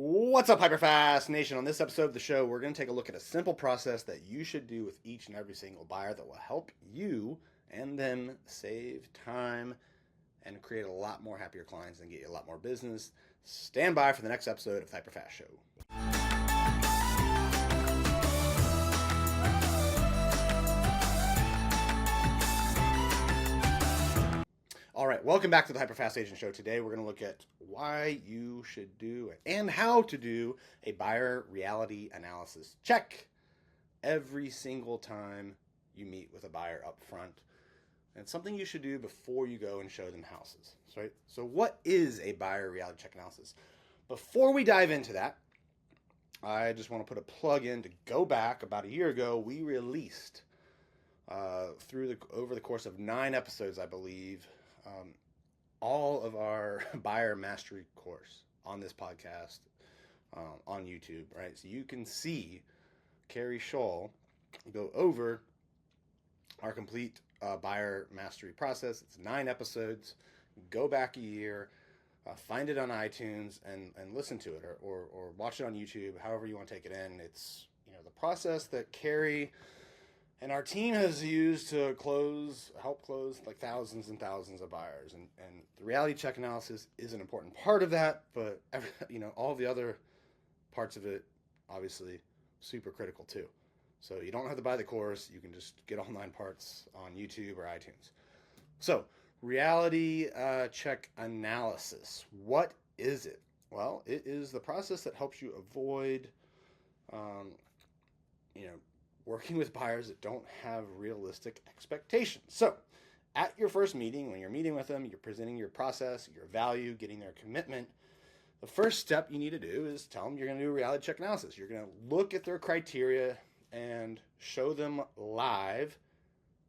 What's up, HyperFast Nation? On this episode of the show, we're going to take a look at a simple process that you should do with each and every single buyer that will help you and them save time and create a lot more happier clients and get you a lot more business. Stand by for the next episode of the HyperFast Show. All right, welcome back to the HyperFast Agent Show. Today we're going to look at why you should do and how to do a buyer reality analysis check every single time you meet with a buyer up front. And it's something you should do before you go and show them houses, right? So what is a buyer reality check analysis? Before we dive into that, I just want to put a plug in to go back. About a year ago, we released over the course of 9 episodes, I believe, all of our buyer mastery course on this podcast on YouTube, right? So you can see Carrie Scholl go over our complete buyer mastery process. It's 9 episodes. Go back a year, find it on iTunes and listen to it or watch it on YouTube, however you want to take it in. It's the process that Carrie and our team has used to help close like thousands and thousands of buyers. And the reality check analysis is an important part of that, but all the other parts of it, obviously, super critical too. So you don't have to buy the course. You can just get all 9 parts on YouTube or iTunes. So reality check analysis. What is it? Well, it is the process that helps you avoid, working with buyers that don't have realistic expectations. So at your first meeting, when you're meeting with them, you're presenting your process, your value, getting their commitment. The first step you need to do is tell them you're going to do a reality check analysis. You're going to look at their criteria and show them live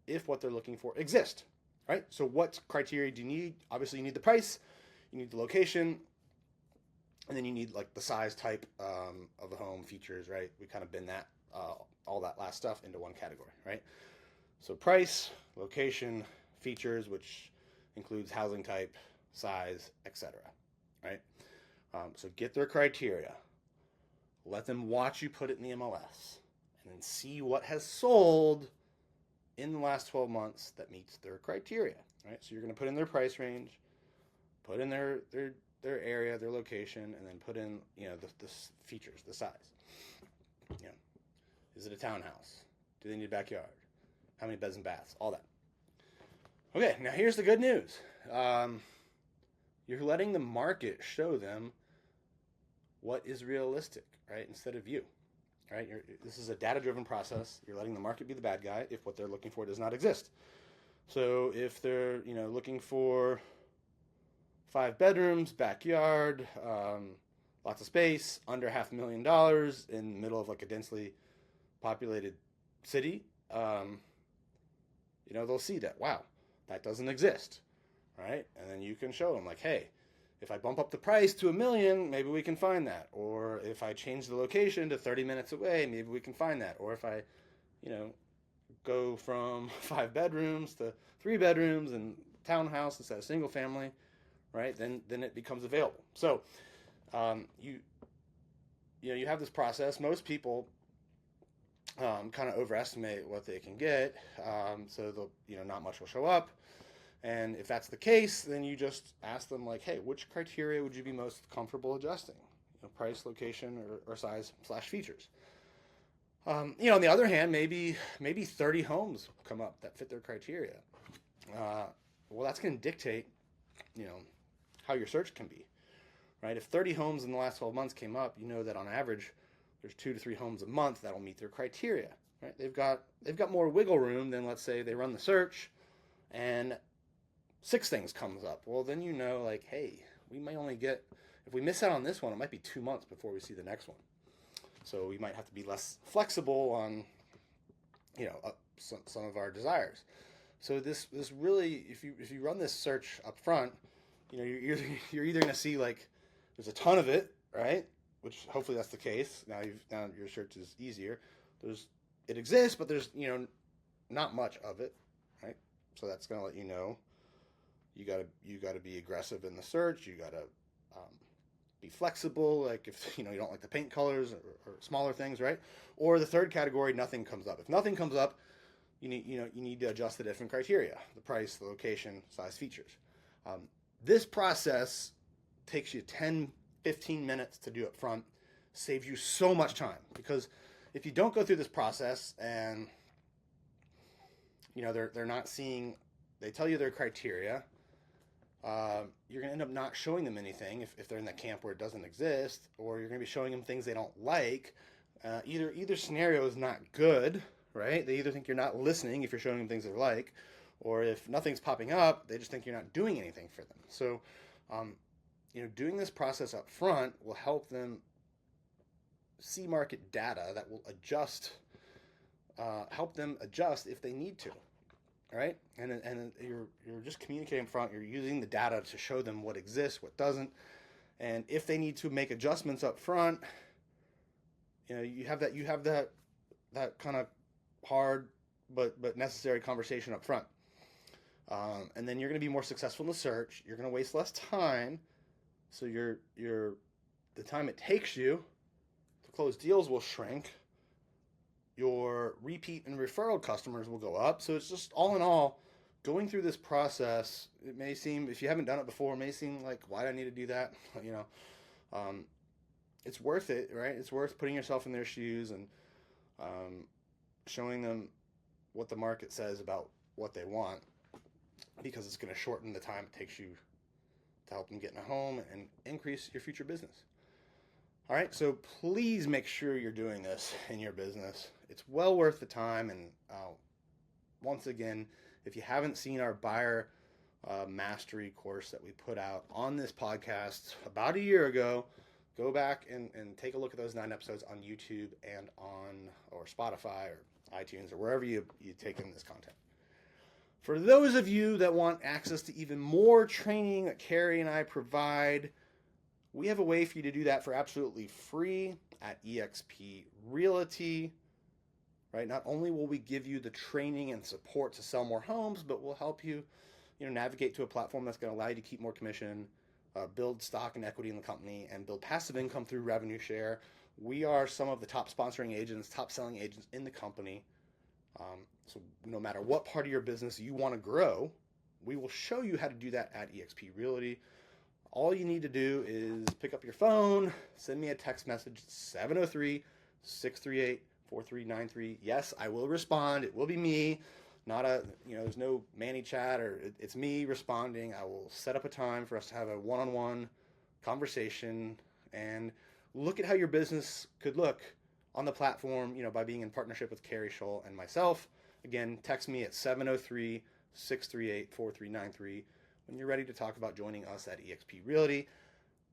if what they're looking for exists, right? So what criteria do you need? Obviously, you need the price, you need the location, and then you need like the size, type of the home, features, right? We kind of bin that all that last stuff into one category, right? So price, location, features, which includes housing type, size, etc., right? So get their criteria. Let them watch you put it in the MLS and then see what has sold in the last 12 months that meets their criteria, right? So you're going to put in their price range, put in their area, their location, and then put in, the features, the size. Is it a townhouse? Do they need a backyard? How many beds and baths? All that. Okay, now here's the good news. You're letting the market show them what is realistic, right? Instead of you, right? This is a data-driven process. You're letting the market be the bad guy if what they're looking for does not exist. So if they're, looking for 5 bedrooms, backyard, lots of space, under $500,000 in the middle of like a densely populated city, they'll see that, wow, that doesn't exist, right? And then you can show them like, hey, if I bump up the price to $1 million, maybe we can find that. Or if I change the location to 30 minutes away, maybe we can find that. Or if I, go from 5 bedrooms to 3 bedrooms and townhouse instead of single family, right? Then it becomes available. So you have this process. Most people kind of overestimate what they can get, so they'll, not much will show up. And if that's the case, then you just ask them like, hey, which criteria would you be most comfortable adjusting? Price, location, or size / features. On the other hand, maybe 30 homes come up that fit their criteria. Well, that's going to dictate, how your search can be, right? If 30 homes in the last 12 months came up, that on average, there's 2 to 3 homes a month that'll meet their criteria, right? They've got more wiggle room than, let's say, they run the search and 6 things comes up. Well, then like, hey, we might only get, if we miss out on this one, it might be 2 months before we see the next one. So we might have to be less flexible on, some of our desires. So this really, if you run this search up front, you're either going to see like there's a ton of it, right? Which hopefully that's the case. Now your search is easier. It exists, but there's not much of it, right? So that's going to let you know you gotta be aggressive in the search. You gotta be flexible, like if you don't like the paint colors or smaller things, right? Or the third category, nothing comes up. If nothing comes up, you need to adjust the different criteria: the price, the location, size, features. This process takes you 10, 15 minutes to do up front, saves you so much time, because if you don't go through this process and they're not seeing, they tell you their criteria, you're going to end up not showing them anything if they're in that camp where it doesn't exist, or you're going to be showing them things they don't like. Either scenario is not good, right? They either think you're not listening if you're showing them things they like, or if nothing's popping up, they just think you're not doing anything for them. So, doing this process up front will help them see market data that will help them adjust if they need to. Right? And you're just communicating up front. You're using the data to show them what exists, what doesn't. And if they need to make adjustments up front, you have that kind of hard but necessary conversation up front. And then you're going to be more successful in the search. You're going to waste less time. So the time it takes you to close deals will shrink. Your repeat and referral customers will go up. So it's just, all in all, going through this process, it may seem, if you haven't done it before, it may seem like, why do I need to do that? It's worth it, right? It's worth putting yourself in their shoes and showing them what the market says about what they want, because it's going to shorten the time it takes you to help them get in a home and increase your future business. All right, so please make sure you're doing this in your business. It's well worth the time. And once again, if you haven't seen our buyer mastery course that we put out on this podcast about a year ago, go back and take a look at those 9 episodes on YouTube and or Spotify or iTunes or wherever you take in this content. For those of you that want access to even more training that Carrie and I provide, we have a way for you to do that for absolutely free at eXp Realty, right? Not only will we give you the training and support to sell more homes, but we'll help you, navigate to a platform that's going to allow you to keep more commission, build stock and equity in the company, and build passive income through revenue share. We are some of the top sponsoring agents, top selling agents in the company. So no matter what part of your business you want to grow, we will show you how to do that at eXp Realty. All you need to do is pick up your phone, send me a text message, 703-638-4393. Yes, I will respond. It will be me. Not there's no Manny chat, or it's me responding. I will set up a time for us to have a one-on-one conversation and look at how your business could look on the platform, by being in partnership with Carrie Scholl and myself. Again, text me at 703-638-4393 when you're ready to talk about joining us at eXp Realty.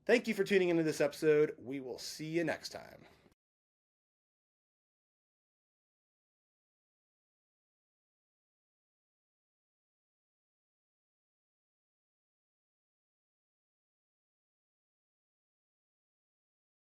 Thank you for tuning into this episode. We will see you next time.